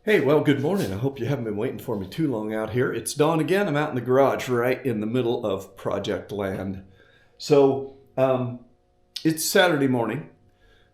Hey, well, good morning. I hope you haven't been waiting for me too long out here. It's dawn again. I'm out in the garage right in the middle of project land. So it's Saturday morning.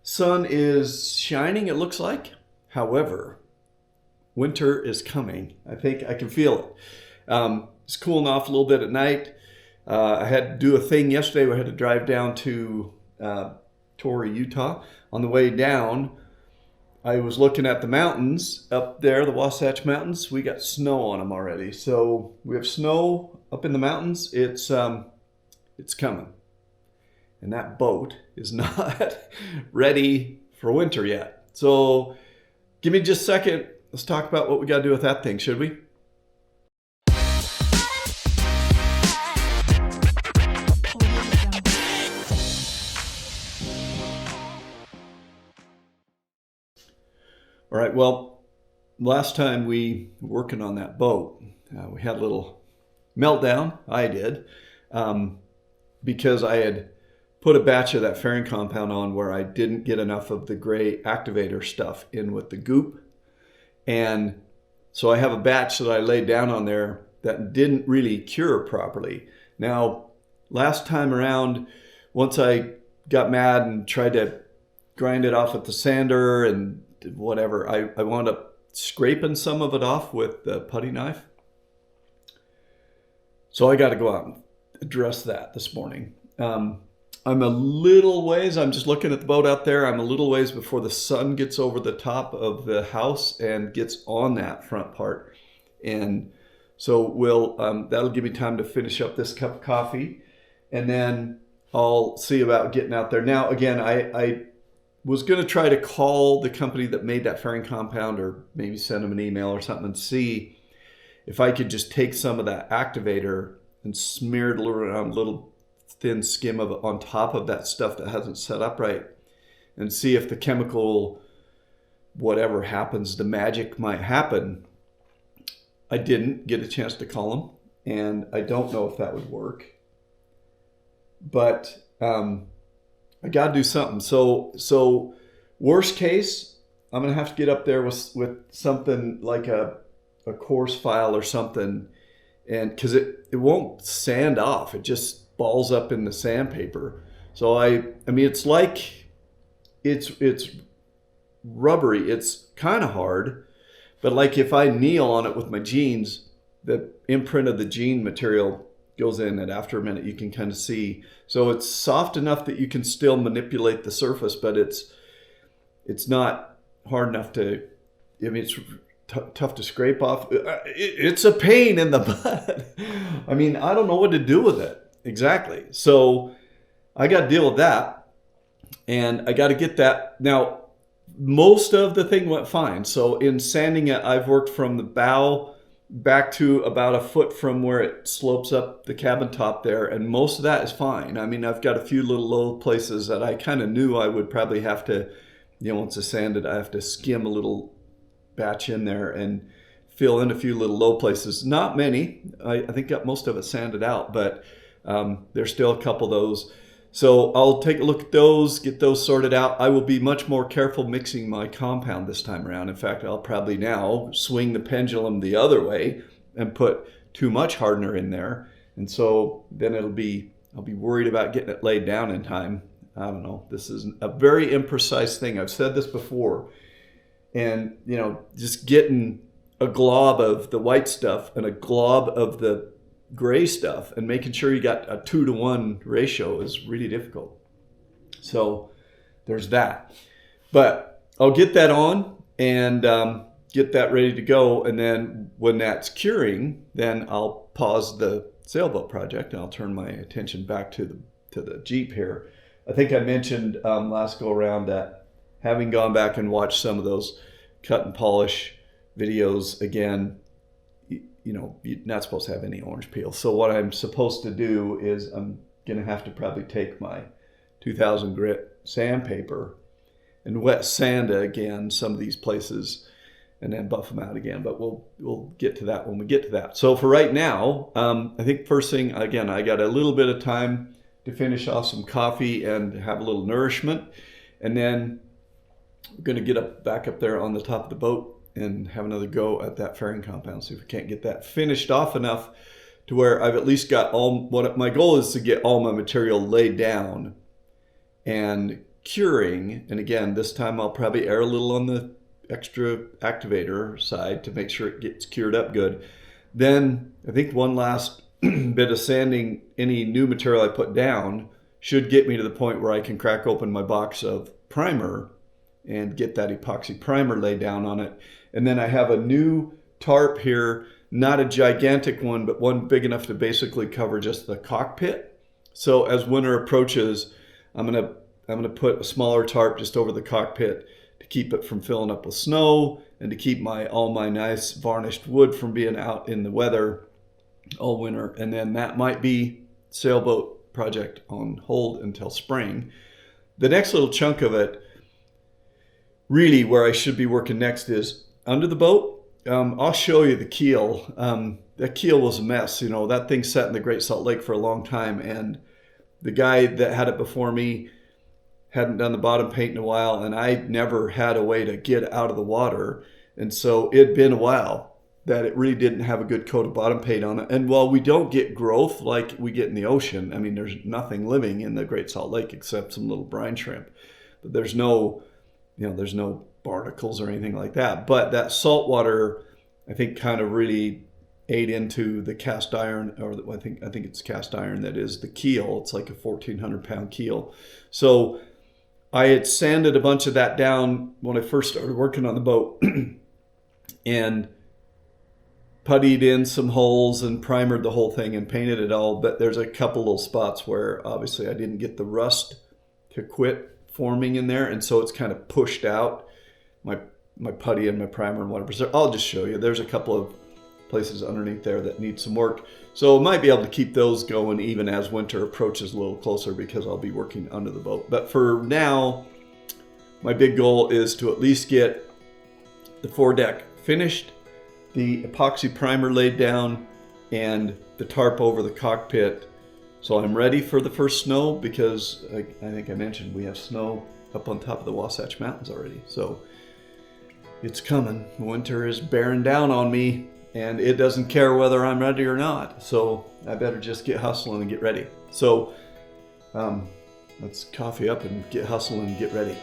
Sun is shining, it looks like. However, winter is coming. I think I can feel it. It's cooling off a little bit at night. I had to do a thing yesterday. We had to drive down to Torrey, Utah. On the way down, I was looking at the mountains up there, the Wasatch Mountains. We got snow on them already. So we have snow up in the mountains. It's coming. And that boat is not ready for winter yet. So give me just a second. Let's talk about what we got to do with that thing, should we? All right, well, last time we were working on that boat, we had a little meltdown, I did, because I had put a batch of that fairing compound on where I didn't get enough of the gray activator stuff in with the goop. And so I have a batch that I laid down on there that didn't really cure properly. Now, last time around, once I got mad and tried to grind it off with the sander and whatever, I wound up scraping some of it off with the putty knife. So I got to go out and address that this morning. I'm a little ways, I'm just looking at the boat out there. I'm a little ways before the sun gets over the top of the house and gets on that front part. And so that'll give me time to finish up this cup of coffee. And then I'll see about getting out there. Now, again, I was going to try to call the company that made that fairing compound, or maybe send them an email or something, and see if I could just take some of that activator and smear it around a little thin skim of it on top of that stuff that hasn't set up right, and see if the chemical, whatever happens, the magic might happen. I didn't get a chance to call them, and I don't know if that would work. But I got to do something. So worst case, I'm going to have to get up there with something like a coarse file or something, and because it won't sand off. It just balls up in the sandpaper. So I mean, it's like it's rubbery. It's kind of hard, but like if I kneel on it with my jeans, the imprint of the jean material goes in, and after a minute you can kind of see. So it's soft enough that you can still manipulate the surface, but it's not hard enough to, I mean, it's tough to scrape off. It's a pain in the butt. I mean, I don't know what to do with it exactly. So I got to deal with that, and I got to get that. Now, most of the thing went fine. So in sanding it, I've worked from the bow back to about a foot from where it slopes up the cabin top there, and most of that is fine. I mean, I've got a few little low places that I kind of knew I would probably have to, once it's sanded, I have to skim a little batch in there and fill in a few little low places. Not many. I think got most of it sanded out, but there's still a couple of those. So I'll take a look at those, get those sorted out. I will be much more careful mixing my compound this time around. In fact, I'll probably now swing the pendulum the other way and put too much hardener in there. And so then I'll be worried about getting it laid down in time. I don't know. This is a very imprecise thing. I've said this before. And, just getting a glob of the white stuff and a glob of the gray stuff and making sure you got a 2-to-1 ratio is really difficult. So there's that. But I'll get that on and get that ready to go. And then when that's curing, then I'll pause the sailboat project and I'll turn my attention back to the Jeep here. I think I mentioned last go around that having gone back and watched some of those cut and polish videos again, you're not supposed to have any orange peel. So what I'm supposed to do is I'm going to have to probably take my 2000 grit sandpaper and wet sand again some of these places and then buff them out again. But we'll get to that when we get to that. So for right now, I think first thing, again, I got a little bit of time to finish off some coffee and have a little nourishment. And then we're going to get back up there on the top of the boat and have another go at that fairing compound. See if we can't get that finished off enough to where I've at least got my goal is to get all my material laid down and curing. And again, this time I'll probably err a little on the extra activator side to make sure it gets cured up good. Then I think one last bit of sanding any new material I put down should get me to the point where I can crack open my box of primer and get that epoxy primer laid down on it. And then I have a new tarp here, not a gigantic one, but one big enough to basically cover just the cockpit. So as winter approaches, I'm gonna put a smaller tarp just over the cockpit to keep it from filling up with snow and to keep all my nice varnished wood from being out in the weather all winter. And then that might be sailboat project on hold until spring. The next little chunk of it, really where I should be working next, is under the boat. I'll show you the keel. That keel was a mess. You know, that thing sat in the Great Salt Lake for a long time, and the guy that had it before me hadn't done the bottom paint in a while, and I never had a way to get out of the water. And so it'd been a while that it really didn't have a good coat of bottom paint on it. And while we don't get growth like we get in the ocean, I mean, there's nothing living in the Great Salt Lake except some little brine shrimp. But there's no barnacles or anything like that. But that salt water, I think, kind of really ate into the cast iron, or I think it's cast iron that is the keel. It's like a 1,400 pound keel. So I had sanded a bunch of that down when I first started working on the boat and puttied in some holes and primered the whole thing and painted it all. But there's a couple little spots where obviously I didn't get the rust to quit forming in there, and so it's kind of pushed out my putty and my primer and whatever. So I'll just show you. There's a couple of places underneath there that need some work. So I might be able to keep those going even as winter approaches a little closer, because I'll be working under the boat. But for now, my big goal is to at least get the foredeck finished, the epoxy primer laid down, and the tarp over the cockpit. So I'm ready for the first snow, because I think I mentioned we have snow up on top of the Wasatch Mountains already. So it's coming. Winter is bearing down on me, and it doesn't care whether I'm ready or not. So I better just get hustling and get ready. So let's coffee up and get hustling and get ready.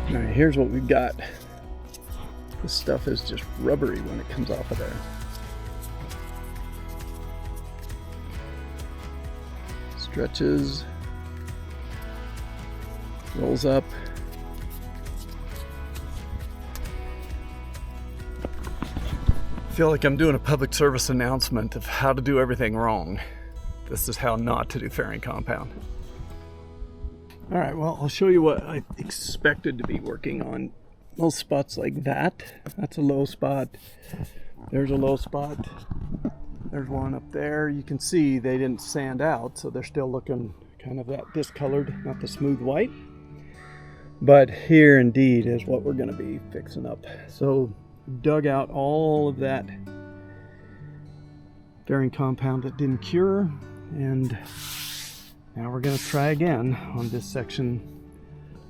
All right, here's what we've got. This stuff is just rubbery when it comes off of there. Stretches, rolls up. I feel like I'm doing a public service announcement of how to do everything wrong. This is how not to do fairing compound. All right, well, I'll show you what I expected to be working on. Little spots like that. That's a low spot. There's a low spot. There's one up there. You can see they didn't sand out, so they're still looking kind of that discolored, not the smooth white. But here indeed is what we're going to be fixing up. So dug out all of that fairing compound that didn't cure, and now we're going to try again on this section.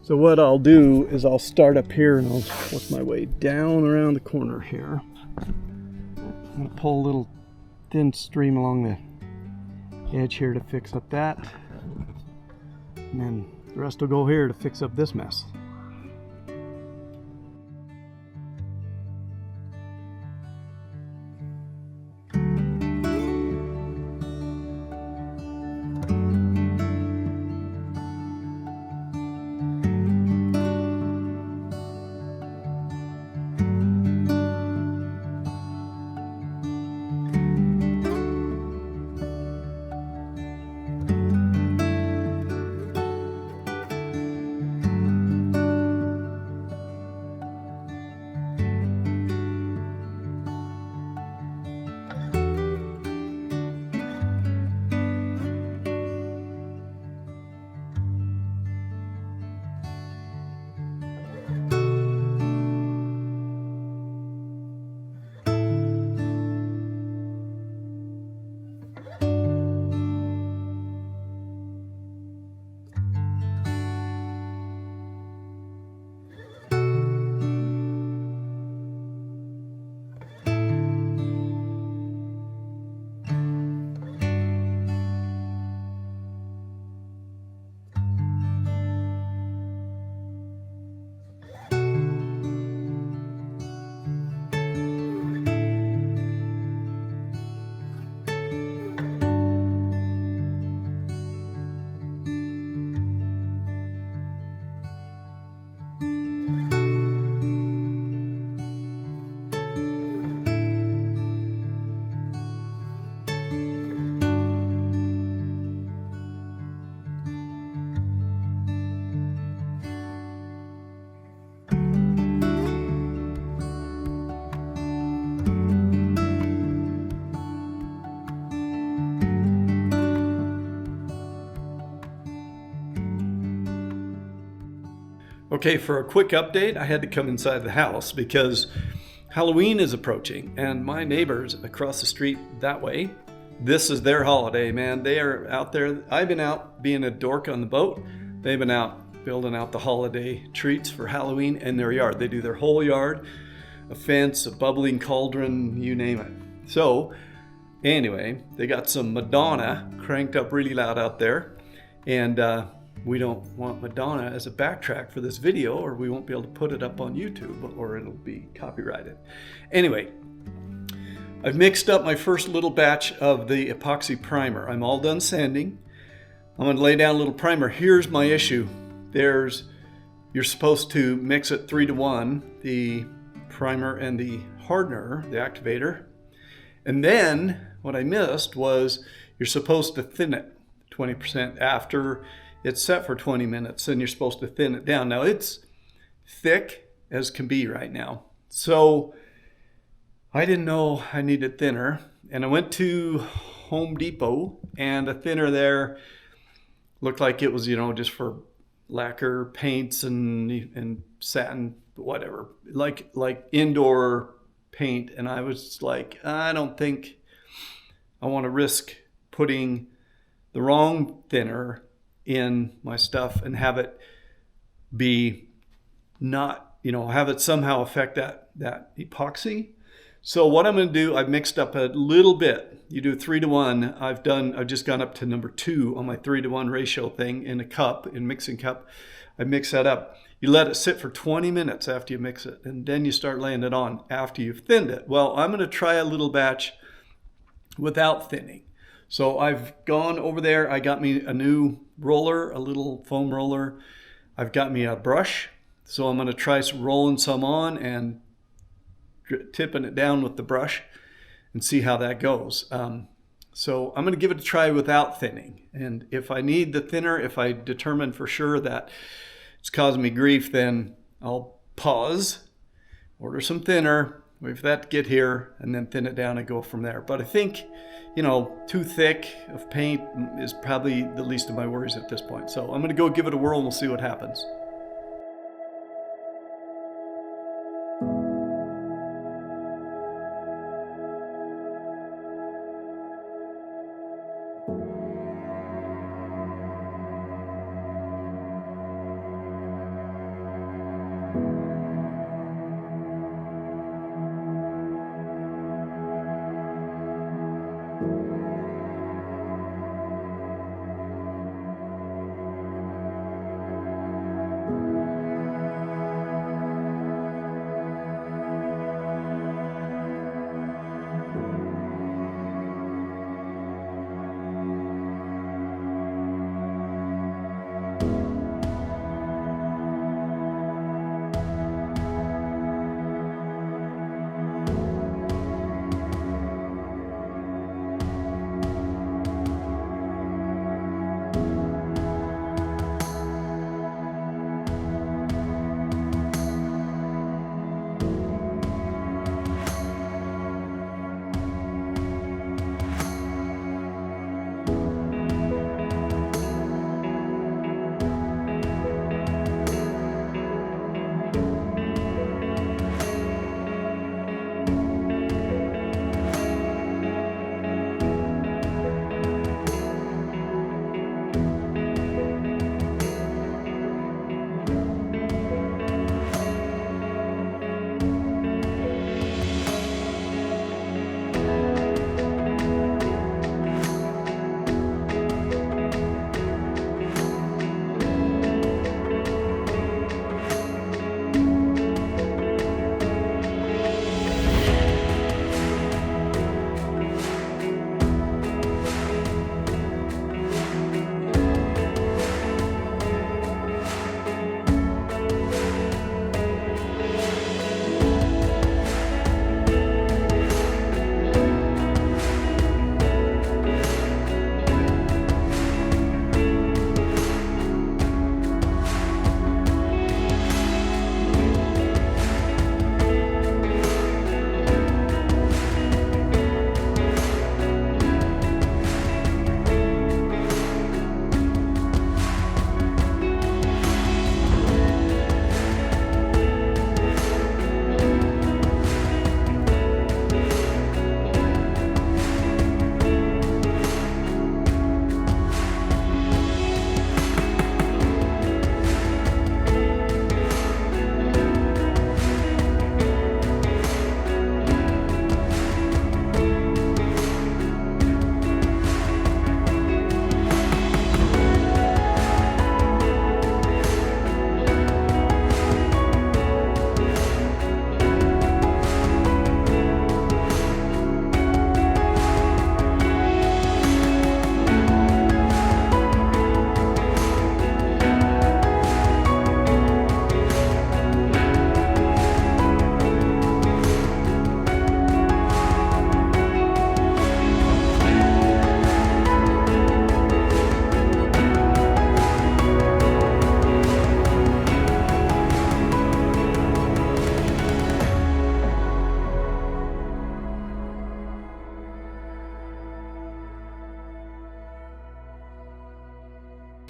So what I'll do is I'll start up here and I'll work my way down around the corner here. I'm going to pull a little thin stream along the edge here to fix up that. And then the rest will go here to fix up this mess. Okay, for a quick update, I had to come inside the house because Halloween is approaching, and my neighbors across the street that way, this is their holiday, man. They are out there. I've been out being a dork on the boat. They've been out building out the holiday treats for Halloween in their yard. They do their whole yard, a fence, a bubbling cauldron, you name it. So anyway, they got some Madonna cranked up really loud out there, and we don't want Madonna as a backtrack for this video, or we won't be able to put it up on YouTube, or it'll be copyrighted. Anyway, I've mixed up my first little batch of the epoxy primer. I'm all done sanding. I'm going to lay down a little primer. Here's my issue. You're supposed to mix it 3-to-1, the primer and the hardener, the activator. And then what I missed was you're supposed to thin it 20% after it's set for 20 minutes, and you're supposed to thin it down. Now it's thick as can be right now. So I didn't know I needed thinner, and I went to Home Depot, and a thinner there looked like it was, just for lacquer paints and satin, whatever, like indoor paint. And I was like, I don't think I want to risk putting the wrong thinner in my stuff and have it be not, have it somehow affect that epoxy. So what I'm going to do, I've mixed up a little bit. You do 3-to-1. I've just gone up to number 2 on my 3-to-1 ratio thing in a cup, in mixing cup. I mix that up. you let it sit for 20 minutes after you mix it, and then you start laying it on after you've thinned it. Well, I'm going to try a little batch without thinning. So I've gone over there. I got me a new roller, a little foam roller. I've got me a brush. So I'm going to try rolling some on and tipping it down with the brush and see how that goes. So I'm going to give it a try without thinning. And if I need the thinner, if I determine for sure that it's causing me grief, then I'll pause, order some thinner, wait for that to get here, and then thin it down and go from there. But I think, too thick of paint is probably the least of my worries at this point. So I'm going to go give it a whirl and we'll see what happens.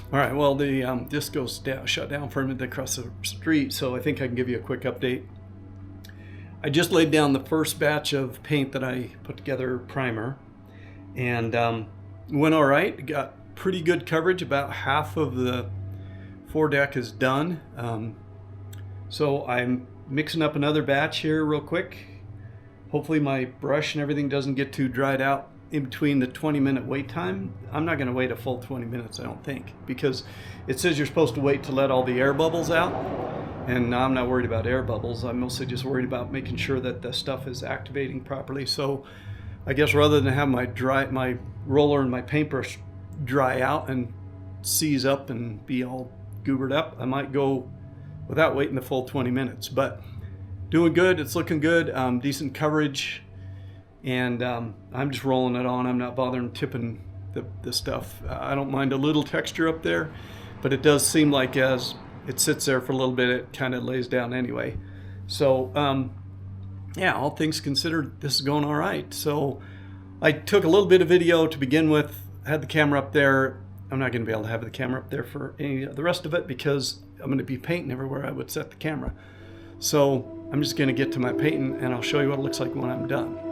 All right, well, the disc goes down, shut down for a minute across the street, so I think I can give you a quick update. I just laid down the first batch of paint that I put together, primer, and went all right. Got pretty good coverage. About half of the foredeck is done. So I'm mixing up another batch here real quick. Hopefully my brush and everything doesn't get too dried out in between the 20-minute wait time. I'm not going to wait a full 20 minutes, I don't think, because it says you're supposed to wait to let all the air bubbles out. And I'm not worried about air bubbles. I'm mostly just worried about making sure that the stuff is activating properly. So I guess rather than have my roller and my paintbrush dry out and seize up and be all goobered up, I might go without waiting the full 20 minutes. But doing good, it's looking good, decent coverage, and I'm just rolling it on. I'm not bothering tipping the stuff. I don't mind a little texture up there, but it does seem like as it sits there for a little bit, it kind of lays down anyway. So yeah, all things considered, this is going all right. So I took a little bit of video to begin with, had the camera up there. I'm not going to be able to have the camera up there for any of the rest of it because I'm going to be painting everywhere I would set the camera. So I'm just going to get to my painting and I'll show you what it looks like when I'm done.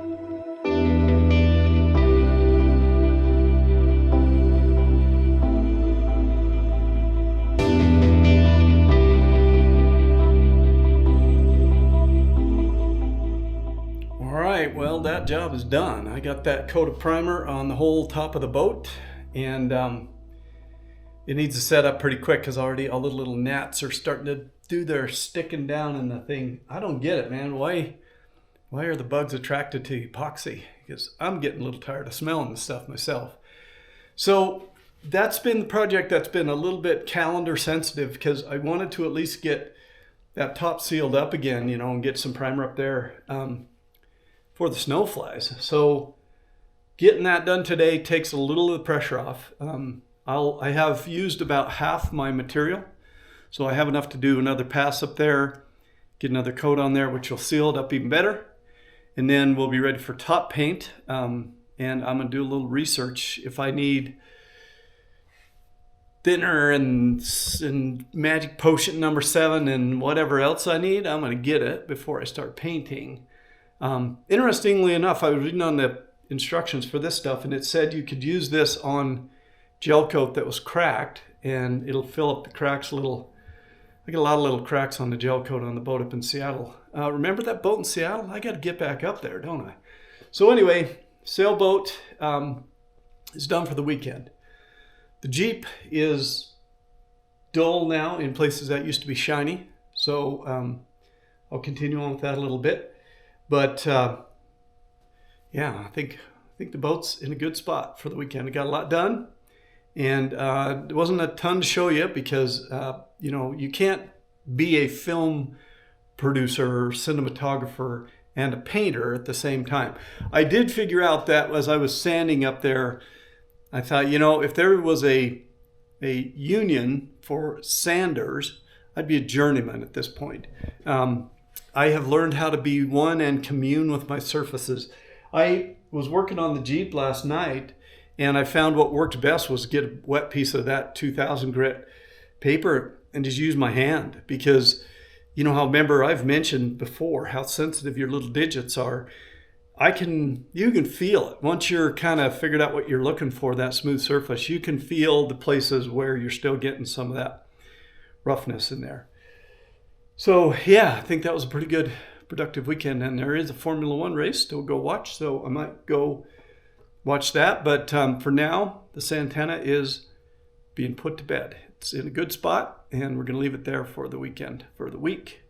Well, that job is done. I got that coat of primer on the whole top of the boat, and it needs to set up pretty quick because already all the little gnats are starting to do their sticking down in the thing. I don't get it, man. Why are the bugs attracted to epoxy? Because I'm getting a little tired of smelling the stuff myself. So that's been the project that's been a little bit calendar sensitive because I wanted to at least get that top sealed up again, you know, and get some primer up there for the snow flies. So getting that done today takes a little of the pressure off. I have used about half my material, so I have enough to do another pass up there, get another coat on there, which will seal it up even better. And then we'll be ready for top paint. And I'm gonna do a little research. If I need thinner and magic potion number 7 and whatever else I need, I'm gonna get it before I start painting. Interestingly enough, I was reading on the instructions for this stuff and it said you could use this on gel coat that was cracked and it'll fill up the cracks a little. I get a lot of little cracks on the gel coat on the boat up in Seattle. Remember that boat in Seattle? I got to get back up there, don't I? So anyway, sailboat is done for the weekend. The Jeep is dull now in places that used to be shiny. So I'll continue on with that a little bit. But yeah, I think the boat's in a good spot for the weekend. I got a lot done, and there wasn't a ton to show you because you know, you can't be a film producer, cinematographer, and a painter at the same time. I did figure out that as I was sanding up there, I thought, you know, if there was a union for sanders, I'd be a journeyman at this point. I have learned how to be one and commune with my surfaces. I was working on the Jeep last night and I found what worked best was get a wet piece of that 2000 grit paper and just use my hand because, you know, remember I've mentioned before how sensitive your little digits are. You can feel it. Once you're kind of figured out what you're looking for, that smooth surface, you can feel the places where you're still getting some of that roughness in there. So yeah, I think that was a pretty good, productive weekend. And there is a Formula One race to go watch, so I might go watch that. But for now, the Santana is being put to bed. It's in a good spot, and we're going to leave it there for the weekend, for the week.